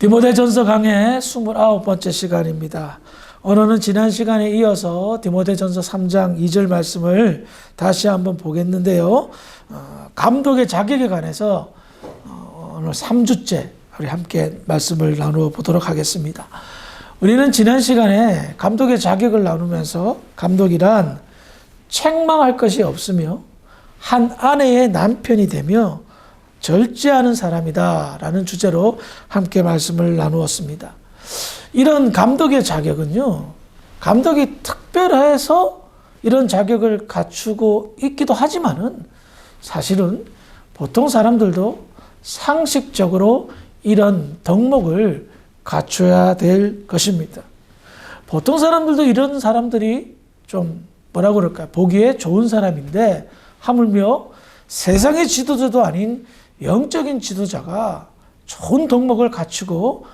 디모데전서 강의 29번째 시간입니다. 오늘은 지난 시간에 이어서 디모데전서 3장 2절 말씀을 다시 한번 보겠는데요. 감독의 자격에 관해서 오늘 3주째 우리 함께 말씀을 나누어 보도록 하겠습니다. 우리는 지난 시간에 감독의 자격을 나누면서 감독이란 책망할 것이 없으며 한 아내의 남편이 되며 절제하는 사람이다 라는 주제로 함께 말씀을 나누었습니다. 이런 감독의 자격은요, 감독이 특별해서 이런 자격을 갖추고 있기도 하지만은 사실은 보통 사람들도 상식적으로 이런 덕목을 갖춰야 될 것입니다. 보통 사람들도 이런 사람들이 좀 뭐라 그럴까요? 보기에 좋은 사람인데 하물며 세상의 지도자도 아닌 영적인 지도자가 좋은 덕목을 갖추고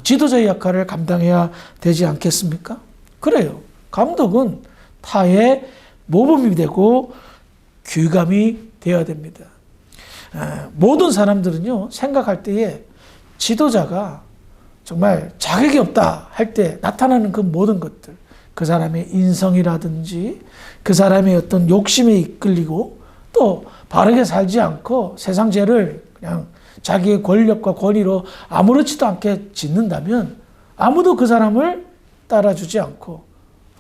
지도자의 역할을 감당해야 되지 않겠습니까? 그래요. 감독은 타의 모범이 되고 귀감이 되어야 됩니다. 모든 사람들은요, 생각할 때에 지도자가 정말 자격이 없다 할 때 나타나는 그 모든 것들, 그 사람의 인성이라든지 그 사람의 어떤 욕심에 이끌리고 또 바르게 살지 않고 세상 죄를 그냥 자기의 권력과 권위로 아무렇지도 않게 짓는다면 아무도 그 사람을 따라주지 않고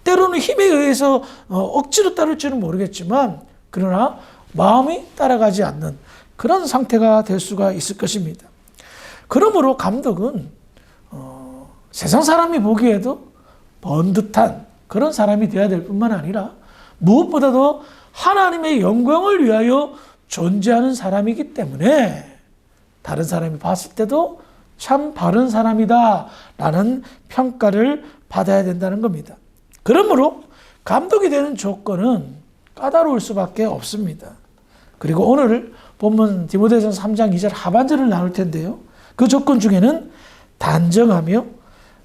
때로는 힘에 의해서 억지로 따를지는 모르겠지만 그러나 마음이 따라가지 않는 그런 상태가 될 수가 있을 것입니다. 그러므로 감독은 세상 사람이 보기에도 번듯한 그런 사람이 되어야 될 뿐만 아니라 무엇보다도 하나님의 영광을 위하여 존재하는 사람이기 때문에 다른 사람이 봤을 때도 참 바른 사람이다 라는 평가를 받아야 된다는 겁니다. 그러므로 감독이 되는 조건은 까다로울 수밖에 없습니다. 그리고 오늘 본문 디모데전서 3장 2절 하반절을 나눌 텐데요. 그 조건 중에는 단정하며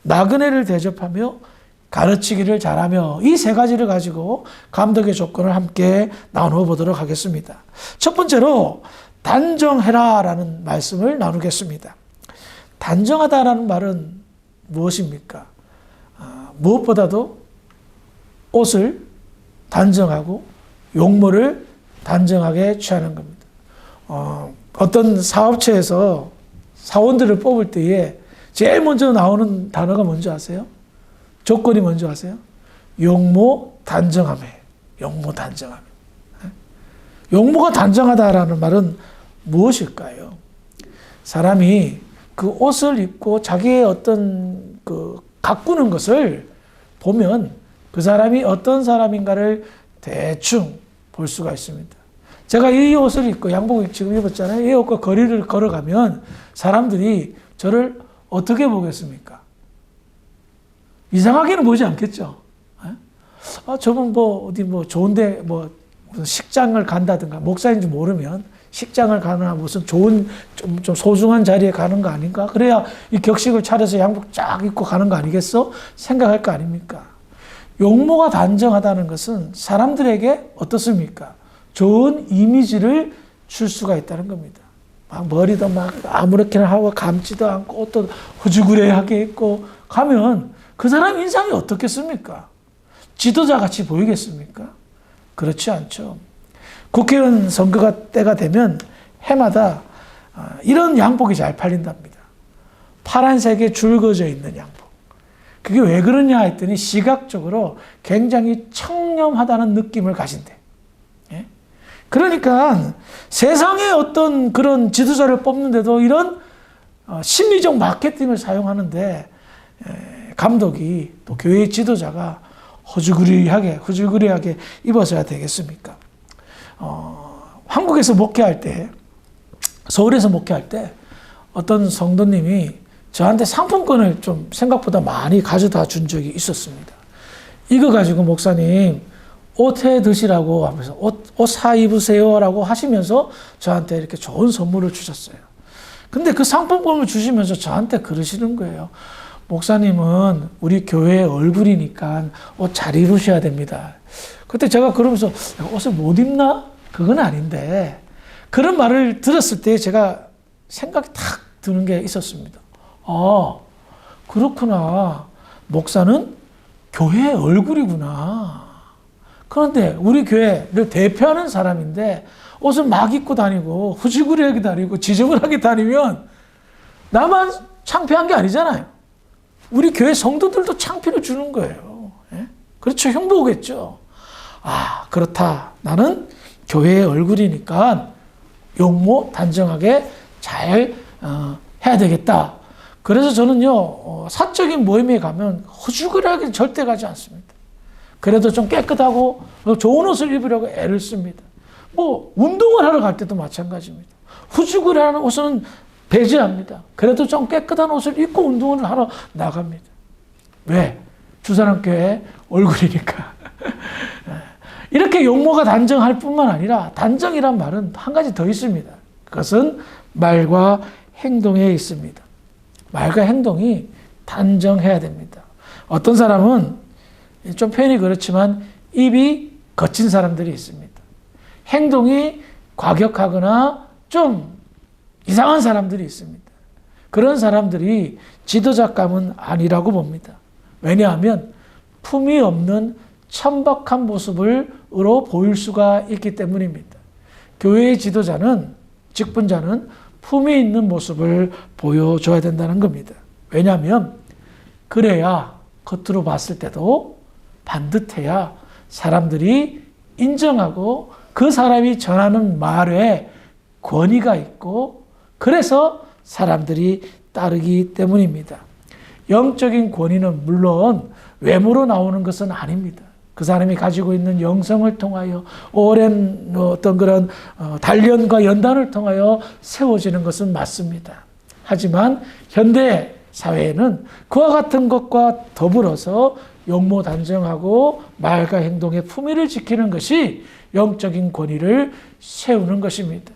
나그네를 대접하며 가르치기를 잘하며 이 세 가지를 가지고 감독의 조건을 함께 나누어 보도록 하겠습니다. 첫 번째로 단정해라 라는 말씀을 나누겠습니다. 단정하다라는 말은 무엇입니까? 무엇보다도 옷을 단정하고 용모를 단정하게 취하는 겁니다. 어떤 사업체에서 사원들을 뽑을 때에 제일 먼저 나오는 단어가 뭔지 아세요? 조건이 뭔지 아세요? 용모 단정함에. 용모 단정함에. 용모가 단정하다라는 말은 무엇일까요? 사람이 그 옷을 입고 자기의 어떤 그 가꾸는 것을 보면 그 사람이 어떤 사람인가를 대충 볼 수가 있습니다. 제가 이 옷을 입고 양복을 지금 입었잖아요. 이 옷과 거리를 걸어가면 사람들이 저를 어떻게 보겠습니까? 이상하게는 보지 않겠죠. 저분 어디 좋은데 식장을 간다든가 목사인지 모르면 식장을 가거나 무슨 좋은 좀 소중한 자리에 가는 거 아닌가? 그래야 이 격식을 차려서 양복 쫙 입고 가는 거 아니겠어? 생각할 거 아닙니까? 용모가 단정하다는 것은 사람들에게 어떻습니까? 좋은 이미지를 줄 수가 있다는 겁니다. 막 머리도 막 아무렇게나 하고 감지도 않고 옷도 후지구레하게 입고 가면 그 사람 인상이 어떻겠습니까? 지도자 같이 보이겠습니까? 그렇지 않죠. 국회의원 선거가 때가 되면 해마다 이런 양복이 잘 팔린답니다. 파란색에 줄 그어져 있는 양복. 그게 왜 그러냐 했더니 시각적으로 굉장히 청렴하다는 느낌을 가진대. 예? 그러니까 세상에 어떤 그런 지도자를 뽑는데도 이런 심리적 마케팅을 사용하는데 감독이 또 교회의 지도자가 허주구리하게 입어서야 되겠습니까? 한국에서 목회할 때, 서울에서 목회할 때 어떤 성도님이 저한테 상품권을 좀 생각보다 많이 가져다 준 적이 있었습니다. 이거 가지고 목사님 옷 해 드시라고 하면서 옷 사 입으세요라고 하시면서 저한테 이렇게 좋은 선물을 주셨어요. 근데 그 상품권을 주시면서 저한테 그러시는 거예요. 목사님은 우리 교회의 얼굴이니까 옷 잘 입으셔야 됩니다. 그때 제가 그러면서 옷을 못 입나? 그건 아닌데 그런 말을 들었을 때 제가 생각이 탁 드는 게 있었습니다. 아, 그렇구나. 목사는 교회의 얼굴이구나. 그런데 우리 교회를 대표하는 사람인데 옷을 막 입고 다니고 후지구리하게 다니고 지저분하게 다니면 나만 창피한 게 아니잖아요. 우리 교회 성도들도 창피를 주는 거예요. 예? 그렇죠. 흉보겠죠. 아, 그렇다. 나는 교회의 얼굴이니까 용모 단정하게 잘 해야 되겠다. 그래서 저는요, 사적인 모임에 가면 허죽으하게 절대 가지 않습니다. 그래도 좀 깨끗하고 좋은 옷을 입으려고 애를 씁니다. 뭐 운동을 하러 갈 때도 마찬가지입니다. 후죽으라는 옷은 배제합니다. 그래도 좀 깨끗한 옷을 입고 운동을 하러 나갑니다. 왜? 주사랑교회 얼굴이니까. 이렇게 용모가 단정할 뿐만 아니라 단정이란 말은 한 가지 더 있습니다. 그것은 말과 행동에 있습니다. 말과 행동이 단정해야 됩니다. 어떤 사람은 좀 표현이 그렇지만 입이 거친 사람들이 있습니다. 행동이 과격하거나 좀 이상한 사람들이 있습니다. 그런 사람들이 지도자감은 아니라고 봅니다. 왜냐하면 품이 없는 천박한 모습으로 보일 수가 있기 때문입니다. 교회의 지도자는, 직분자는 품이 있는 모습을 보여줘야 된다는 겁니다. 왜냐하면 그래야 겉으로 봤을 때도 반듯해야 사람들이 인정하고 그 사람이 전하는 말에 권위가 있고 그래서 사람들이 따르기 때문입니다. 영적인 권위는 물론 외모로 나오는 것은 아닙니다. 그 사람이 가지고 있는 영성을 통하여 오랜 어떤 그런 단련과 연단을 통하여 세워지는 것은 맞습니다. 하지만 현대 사회에는 그와 같은 것과 더불어서 용모 단정하고 말과 행동의 품위를 지키는 것이 영적인 권위를 세우는 것입니다.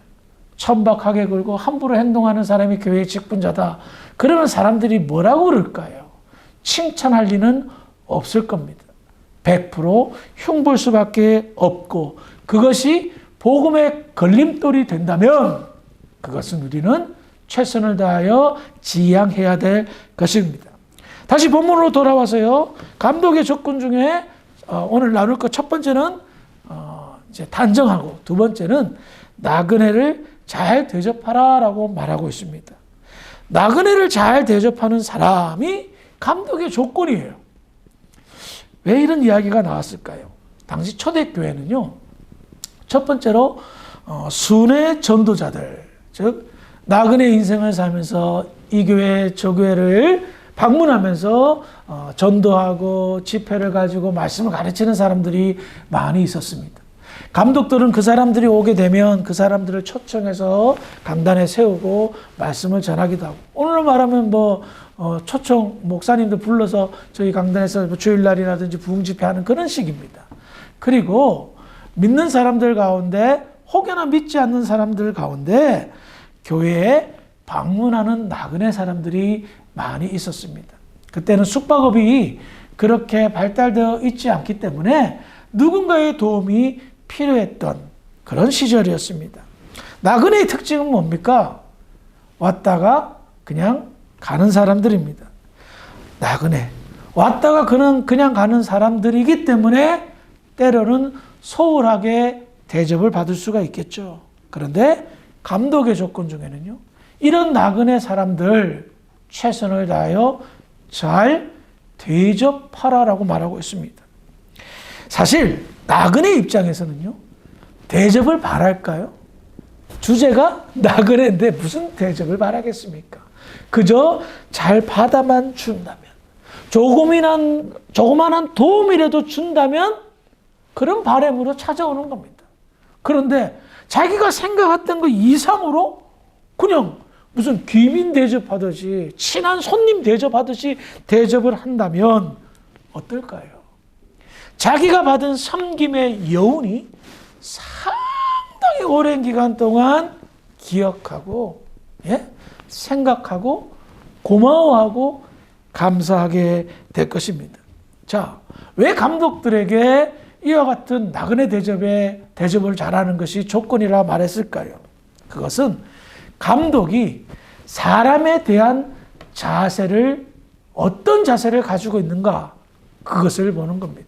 천박하게 굴고 함부로 행동하는 사람이 교회의 직분자다. 그러면 사람들이 뭐라고 그럴까요? 칭찬할 리는 없을 겁니다. 100% 흉볼 수밖에 없고 그것이 복음의 걸림돌이 된다면 그것은 우리는 최선을 다하여 지양해야 될 것입니다. 다시 본문으로 돌아와서요. 감독의 조건 중에 오늘 나눌 것 첫 번째는 이제 단정하고 두 번째는 나그네를 잘 대접하라라고 말하고 있습니다. 나그네를 잘 대접하는 사람이 감독의 조건이에요. 왜 이런 이야기가 나왔을까요? 당시 초대교회는요. 첫 번째로 순회 전도자들, 즉 나그네 인생을 살면서 이 교회 저 교회를 방문하면서 전도하고 집회를 가지고 말씀을 가르치는 사람들이 많이 있었습니다. 감독들은 그 사람들이 오게 되면 그 사람들을 초청해서 강단에 세우고 말씀을 전하기도 하고 오늘 말하면 초청 목사님들 불러서 저희 강단에서 주일날이라든지 부흥집회하는 그런 식입니다. 그리고 믿는 사람들 가운데 혹여나 믿지 않는 사람들 가운데 교회에 방문하는 나그네 사람들이 많이 있었습니다. 그때는 숙박업이 그렇게 발달되어 있지 않기 때문에 누군가의 도움이 필요했던 그런 시절이었습니다. 나그네의 특징은 뭡니까? 왔다가 그냥 가는 사람들입니다. 나그네. 왔다가 그냥 가는 사람들이기 때문에 때로는 소홀하게 대접을 받을 수가 있겠죠. 그런데 감독의 조건 중에는요. 이런 나그네 사람들 최선을 다하여 잘 대접하라라고 말하고 있습니다. 사실 나그네 입장에서는요. 대접을 바랄까요? 주제가 나그네인데 무슨 대접을 바라겠습니까? 그저 잘 받아만 준다면 조그만한 도움이라도 준다면 그런 바람으로 찾아오는 겁니다. 그런데 자기가 생각했던 것 이상으로 그냥 무슨 귀민 대접하듯이 친한 손님 대접하듯이 대접을 한다면 어떨까요? 자기가 받은 섬김의 여운이 상당히 오랜 기간 동안 기억하고 생각하고 고마워하고 감사하게 될 것입니다. 자, 왜 감독들에게 이와 같은 나그네 대접을 잘하는 것이 조건이라 말했을까요? 그것은 감독이 사람에 대한 자세를 어떤 자세를 가지고 있는가 그것을 보는 겁니다.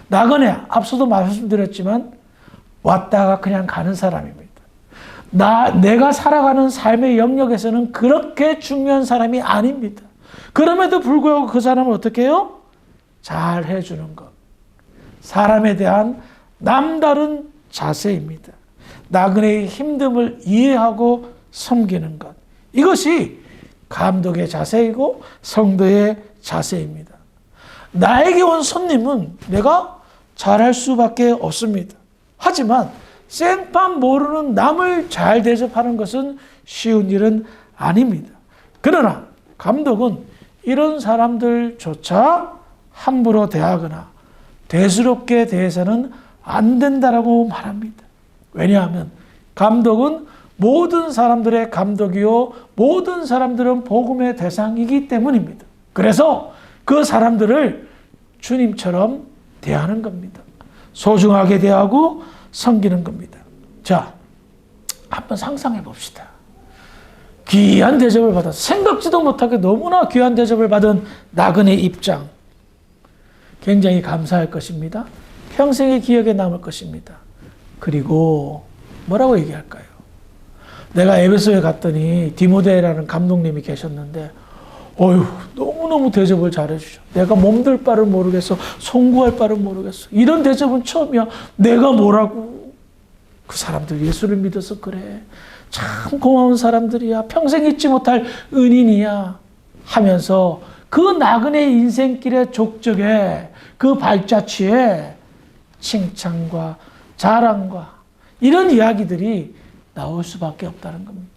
나그네 앞서도 말씀드렸지만 왔다가 그냥 가는 사람입니다. 내가 살아가는 삶의 영역에서는 그렇게 중요한 사람이 아닙니다. 그럼에도 불구하고 그 사람은 어떻게 해요? 잘 해주는 것. 사람에 대한 남다른 자세입니다. 나그네의 힘듦을 이해하고 섬기는 것. 이것이 감독의 자세이고 성도의 자세입니다. 나에게 온 손님은 내가 잘할 수밖에 없습니다. 하지만 생판 모르는 남을 잘 대접하는 것은 쉬운 일은 아닙니다. 그러나 감독은 이런 사람들조차 함부로 대하거나 대수롭게 대해서는 안 된다라고 말합니다. 왜냐하면 감독은 모든 사람들의 감독이요 모든 사람들은 복음의 대상이기 때문입니다. 그래서 그 사람들을 주님처럼 대하는 겁니다. 소중하게 대하고 섬기는 겁니다. 자, 한번 상상해 봅시다. 귀한 대접을 받아 생각지도 못하게 너무나 귀한 대접을 받은 나그네 입장. 굉장히 감사할 것입니다. 평생의 기억에 남을 것입니다. 그리고 뭐라고 얘기할까요? 내가 에베소에 갔더니 디모데라는 감독님이 계셨는데 어휴 너무너무 대접을 잘해주셔. 내가 몸둘 바를 모르겠어. 송구할 바를 모르겠어. 이런 대접은 처음이야. 내가 뭐라고. 그 사람들 예수를 믿어서 그래. 참 고마운 사람들이야. 평생 잊지 못할 은인이야. 하면서 그 나그네 인생길의 족적에 그 발자취에 칭찬과 자랑과 이런 이야기들이 나올 수밖에 없다는 겁니다.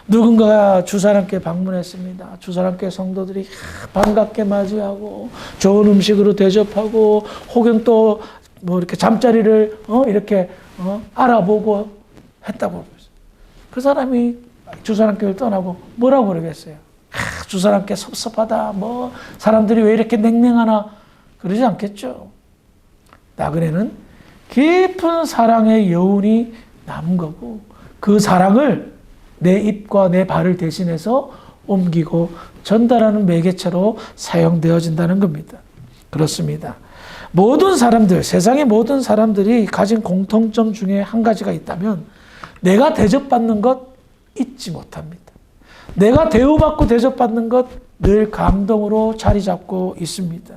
누군가가 주사람께 방문했습니다. 주사람께 성도들이 반갑게 맞이하고 좋은 음식으로 대접하고 혹은 또 뭐 이렇게 잠자리를 이렇게 알아보고 했다고. 그 사람이 주사람께를 떠나고 뭐라고 그러겠어요? 주사람께 섭섭하다. 뭐 사람들이 왜 이렇게 냉랭하나 그러지 않겠죠. 나그네는 깊은 사랑의 여운이 남은 거고 그 사랑을 내 입과 내 발을 대신해서 옮기고 전달하는 매개체로 사용되어진다는 겁니다. 그렇습니다. 모든 사람들, 세상의 모든 사람들이 가진 공통점 중에 한 가지가 있다면 내가 대접받는 것 잊지 못합니다. 내가 대우받고 대접받는 것 늘 감동으로 자리 잡고 있습니다.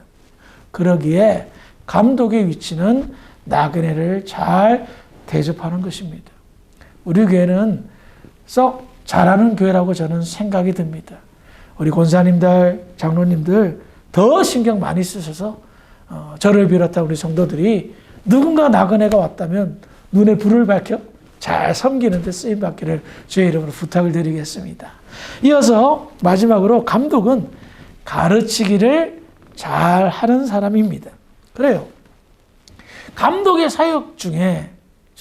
그러기에 감독의 위치는 나그네를 잘 대접하는 것입니다. 우리 교회는 썩 잘하는 교회라고 저는 생각이 듭니다. 우리 권사님들, 장로님들 더 신경 많이 쓰셔서 저를 비롯한 우리 성도들이 누군가 나그네가 왔다면 눈에 불을 밝혀 잘 섬기는 데 쓰임받기를 주의 이름으로 부탁을 드리겠습니다. 이어서 마지막으로 감독은 가르치기를 잘 하는 사람입니다. 그래요. 감독의 사역 중에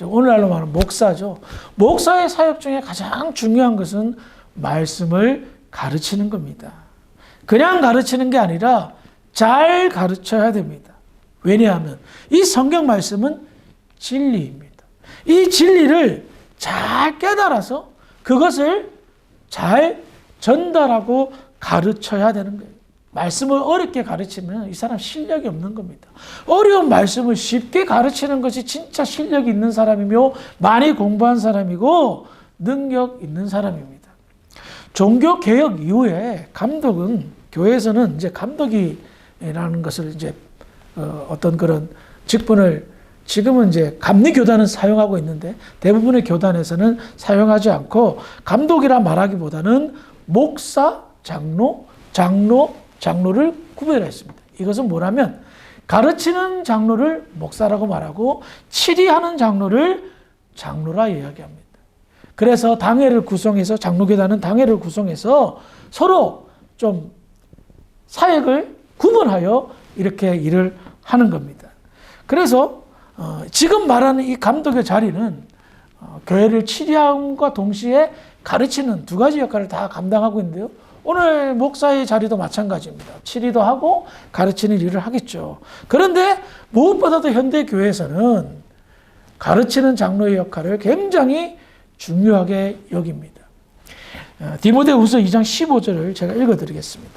오늘날로 말하면 목사죠. 목사의 사역 중에 가장 중요한 것은 말씀을 가르치는 겁니다. 그냥 가르치는 게 아니라 잘 가르쳐야 됩니다. 왜냐하면 이 성경 말씀은 진리입니다. 이 진리를 잘 깨달아서 그것을 잘 전달하고 가르쳐야 되는 거예요. 말씀을 어렵게 가르치면 이 사람 실력이 없는 겁니다. 어려운 말씀을 쉽게 가르치는 것이 진짜 실력 있는 사람이며 많이 공부한 사람이고 능력 있는 사람입니다. 종교개혁 이후에 감독은 교회에서는 이제 감독이라는 것을 이제 어떤 그런 직분을 지금은 이제 감리교단은 사용하고 있는데 대부분의 교단에서는 사용하지 않고 감독이라 말하기보다는 목사, 장로를 구별했습니다. 이것은 뭐냐면 가르치는 장로를 목사라고 말하고 치리하는 장로를 장로라 이야기합니다. 그래서 당회를 구성해서 장로교단은 당회를 구성해서 서로 좀 사역을 구분하여 이렇게 일을 하는 겁니다. 그래서 지금 말하는 이 감독의 자리는 교회를 치리함과 동시에 가르치는 두 가지 역할을 다 감당하고 있는데요. 오늘 목사의 자리도 마찬가지입니다. 치리도 하고 가르치는 일을 하겠죠. 그런데 무엇보다도 현대 교회에서는 가르치는 장로의 역할을 굉장히 중요하게 여깁니다. 디모데후서 2장 15절을 제가 읽어드리겠습니다.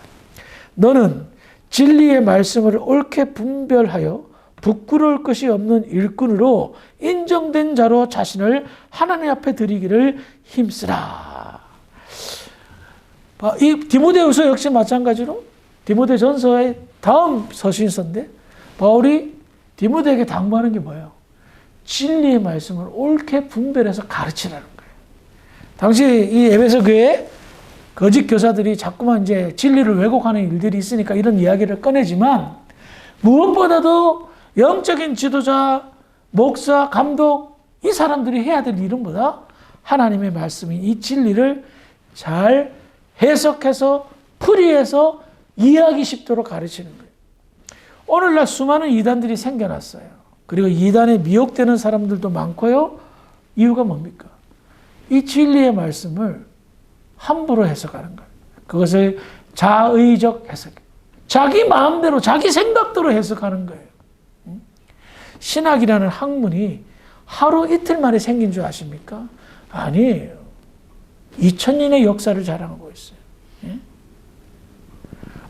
너는 진리의 말씀을 옳게 분별하여 부끄러울 것이 없는 일꾼으로 인정된 자로 자신을 하나님 앞에 드리기를 힘쓰라. 이 디모데후서 역시 마찬가지로 디모데전서의 다음 서신서인데 바울이 디모데에게 당부하는 게 뭐예요? 진리의 말씀을 옳게 분별해서 가르치라는 거예요. 당시 이 에베소 교회에 거짓 교사들이 자꾸만 이제 진리를 왜곡하는 일들이 있으니까 이런 이야기를 꺼내지만 무엇보다도 영적인 지도자, 목사, 감독 이 사람들이 해야 될 일은 뭐다? 하나님의 말씀인 이 진리를 잘 해석해서 풀이해서 이해하기 쉽도록 가르치는 거예요. 오늘날 수많은 이단들이 생겨났어요. 그리고 이단에 미혹되는 사람들도 많고요. 이유가 뭡니까? 이 진리의 말씀을 함부로 해석하는 거예요. 그것을 자의적 해석, 자기 마음대로 자기 생각대로 해석하는 거예요. 신학이라는 학문이 하루 이틀 만에 생긴 줄 아십니까? 아니에요. 2000년의 역사를 자랑하고 있어요.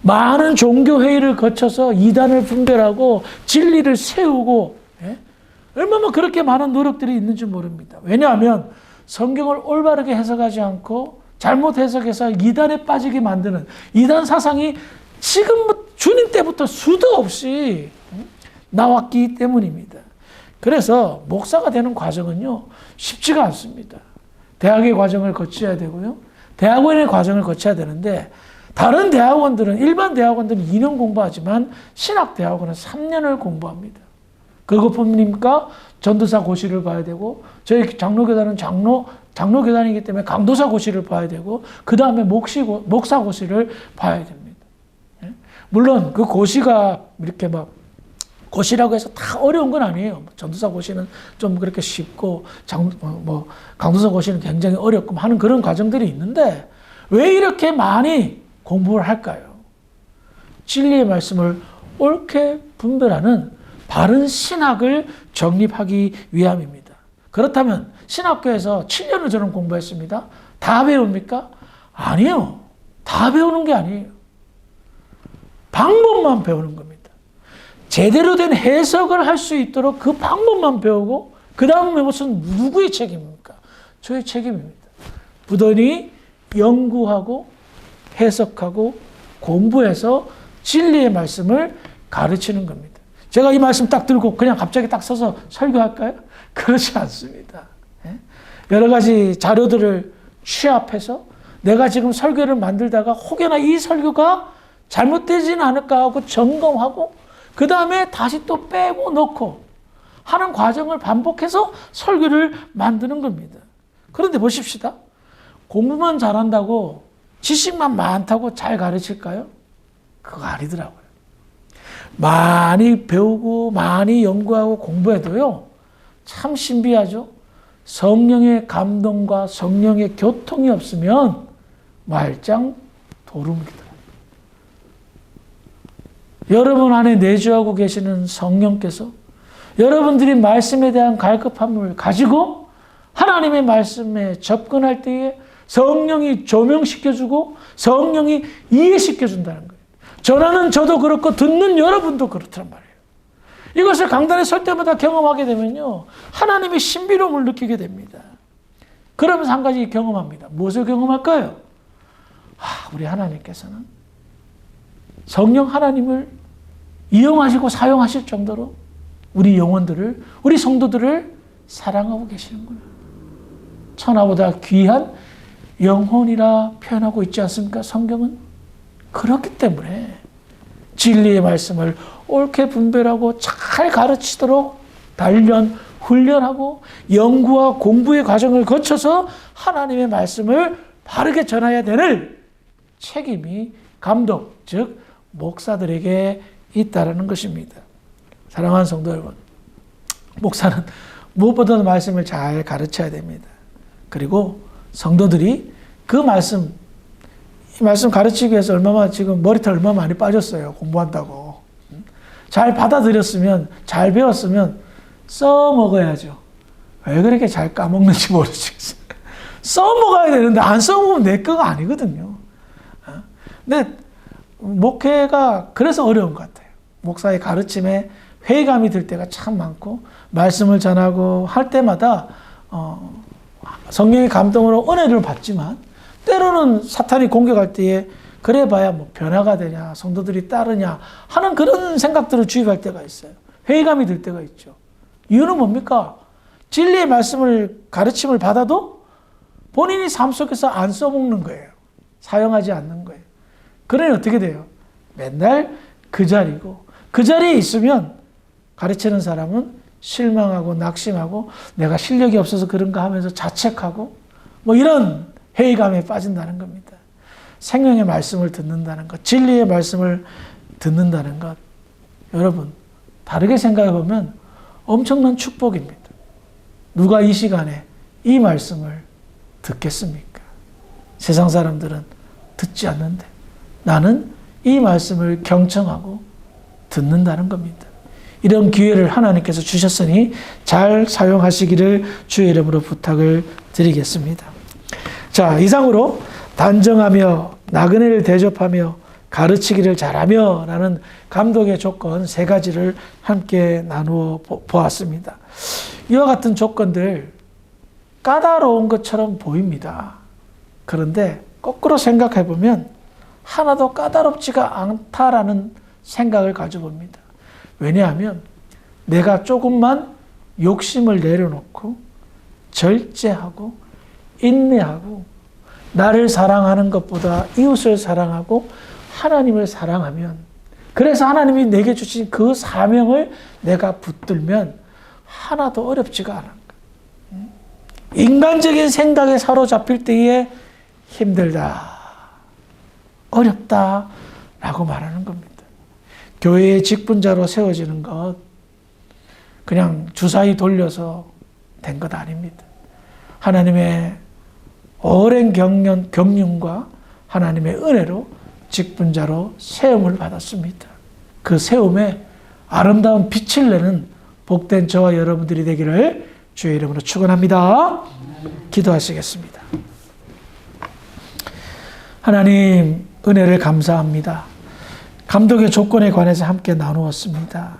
많은 종교회의를 거쳐서 이단을 분별하고 진리를 세우고 얼마나 그렇게 많은 노력들이 있는지 모릅니다. 왜냐하면 성경을 올바르게 해석하지 않고 잘못 해석해서 이단에 빠지게 만드는 이단 사상이 지금 주님 때부터 수도 없이 나왔기 때문입니다. 그래서 목사가 되는 과정은요 쉽지가 않습니다. 대학의 과정을 거쳐야 되고요. 대학원의 과정을 거쳐야 되는데 다른 대학원들은 일반 대학원들은 2년 공부하지만 신학대학원은 3년을 공부합니다. 그것뿐입니까? 전도사 고시를 봐야 되고 저희 장로교단은 장로교단이기 때문에 강도사 고시를 봐야 되고 그 다음에 목사 고시를 봐야 됩니다. 물론 그 고시가 이렇게 막 고시라고 해서 다 어려운 건 아니에요. 전도사 고시는 좀 그렇게 쉽고 강도사 고시는 굉장히 어렵고 하는 그런 과정들이 있는데 왜 이렇게 많이 공부를 할까요? 진리의 말씀을 옳게 분별하는 바른 신학을 정립하기 위함입니다. 그렇다면 신학교에서 7년을 저는 공부했습니다. 다 배웁니까? 아니요. 다 배우는 게 아니에요. 방법만 배우는 겁니다. 제대로 된 해석을 할 수 있도록 그 방법만 배우고 그 다음에 무슨 누구의 책임입니까? 저의 책임입니다. 부단히 연구하고 해석하고 공부해서 진리의 말씀을 가르치는 겁니다. 제가 이 말씀 딱 들고 그냥 갑자기 딱 서서 설교할까요? 그렇지 않습니다. 여러 가지 자료들을 취합해서 내가 지금 설교를 만들다가 혹여나 이 설교가 잘못되지는 않을까 하고 점검하고 그 다음에 다시 또 빼고 넣고 하는 과정을 반복해서 설교를 만드는 겁니다. 그런데 보십시다. 공부만 잘한다고 지식만 많다고 잘 가르칠까요? 그거 아니더라고요. 많이 배우고 많이 연구하고 공부해도요. 참 신비하죠. 성령의 감동과 성령의 교통이 없으면 말짱 도루묵이다. 여러분 안에 내주하고 계시는 성령께서 여러분들이 말씀에 대한 갈급함을 가지고 하나님의 말씀에 접근할 때에 성령이 조명시켜주고 성령이 이해시켜준다는 거예요. 전하는 저도 그렇고 듣는 여러분도 그렇단 말이에요. 이것을 강단에 설 때마다 경험하게 되면요. 하나님의 신비로움을 느끼게 됩니다. 그러면서 한 가지 경험합니다. 무엇을 경험할까요? 우리 하나님께서는 성령 하나님을 이용하시고 사용하실 정도로 우리 영혼들을, 우리 성도들을 사랑하고 계시는구나. 천하보다 귀한 영혼이라 표현하고 있지 않습니까? 성경은. 그렇기 때문에 진리의 말씀을 옳게 분별하고 잘 가르치도록 단련, 훈련하고 연구와 공부의 과정을 거쳐서 하나님의 말씀을 바르게 전해야 되는 책임이 감독, 즉 목사들에게 있다는 것입니다. 사랑하는 성도 여러분, 목사는 무엇보다도 말씀을 잘 가르쳐야 됩니다. 그리고 성도들이 그 말씀, 이 말씀 가르치기 위해서 지금 머리털 얼마나 많이 빠졌어요. 공부한다고. 잘 받아들였으면, 잘 배웠으면 써먹어야죠. 왜 그렇게 잘 까먹는지 모르겠어요. 써먹어야 되는데 안 써먹으면 내 거가 아니거든요. 근데 목회가 그래서 어려운 것 같아요. 목사의 가르침에 회의감이 들 때가 참 많고 말씀을 전하고 할 때마다 성령의 감동으로 은혜를 받지만 때로는 사탄이 공격할 때에 그래봐야 뭐 변화가 되냐 성도들이 따르냐 하는 그런 생각들을 주입할 때가 있어요. 회의감이 들 때가 있죠. 이유는 뭡니까? 진리의 말씀을 가르침을 받아도 본인이 삶 속에서 안 써먹는 거예요. 사용하지 않는 거예요. 그러니 어떻게 돼요? 맨날 그 자리고 그 자리에 있으면 가르치는 사람은 실망하고 낙심하고 내가 실력이 없어서 그런가 하면서 자책하고 뭐 이런 회의감에 빠진다는 겁니다. 생명의 말씀을 듣는다는 것, 진리의 말씀을 듣는다는 것, 여러분 다르게 생각해 보면 엄청난 축복입니다. 누가 이 시간에 이 말씀을 듣겠습니까? 세상 사람들은 듣지 않는데 나는 이 말씀을 경청하고 듣는다는 겁니다. 이런 기회를 하나님께서 주셨으니 잘 사용하시기를 주의 이름으로 부탁을 드리겠습니다. 자, 이상으로 단정하며 나그네를 대접하며 가르치기를 잘하며 라는 감독의 조건 3가지를 함께 나누어 보았습니다. 이와 같은 조건들 까다로운 것처럼 보입니다. 그런데 거꾸로 생각해 보면 하나도 까다롭지가 않다라는 생각을 가져봅니다. 왜냐하면 내가 조금만 욕심을 내려놓고 절제하고 인내하고 나를 사랑하는 것보다 이웃을 사랑하고 하나님을 사랑하면 그래서 하나님이 내게 주신 그 사명을 내가 붙들면 하나도 어렵지가 않은 거예요. 인간적인 생각에 사로잡힐 때에 힘들다, 어렵다 라고 말하는 겁니다. 교회의 직분자로 세워지는 것 그냥 주사위 돌려서 된 것 아닙니다. 하나님의 오랜 경륜과 하나님의 은혜로 직분자로 세움을 받았습니다. 그 세움에 아름다운 빛을 내는 복된 저와 여러분들이 되기를 주의 이름으로 축원합니다. 기도하시겠습니다. 하나님 은혜를 감사합니다. 감독의 조건에 관해서 함께 나누었습니다.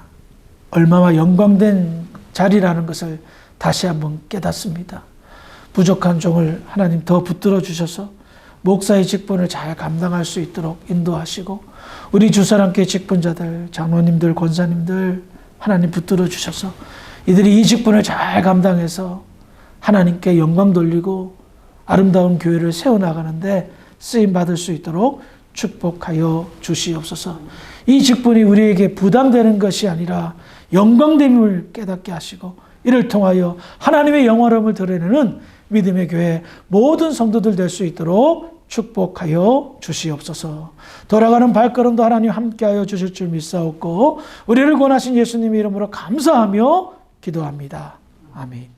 얼마나 영광된 자리라는 것을 다시 한번 깨닫습니다. 부족한 종을 하나님 더 붙들어 주셔서 목사의 직분을 잘 감당할 수 있도록 인도하시고 우리 주사랑교회 직분자들, 장로님들, 권사님들 하나님 붙들어 주셔서 이들이 이 직분을 잘 감당해서 하나님께 영광 돌리고 아름다운 교회를 세워나가는데 쓰임받을 수 있도록 축복하여 주시옵소서. 이 직분이 우리에게 부담되는 것이 아니라 영광됨을 깨닫게 하시고 이를 통하여 하나님의 영화로움을 드러내는 믿음의 교회 모든 성도들 될 수 있도록 축복하여 주시옵소서. 돌아가는 발걸음도 하나님 함께하여 주실 줄 믿사옵고 우리를 권하신 예수님의 이름으로 감사하며 기도합니다. 아멘.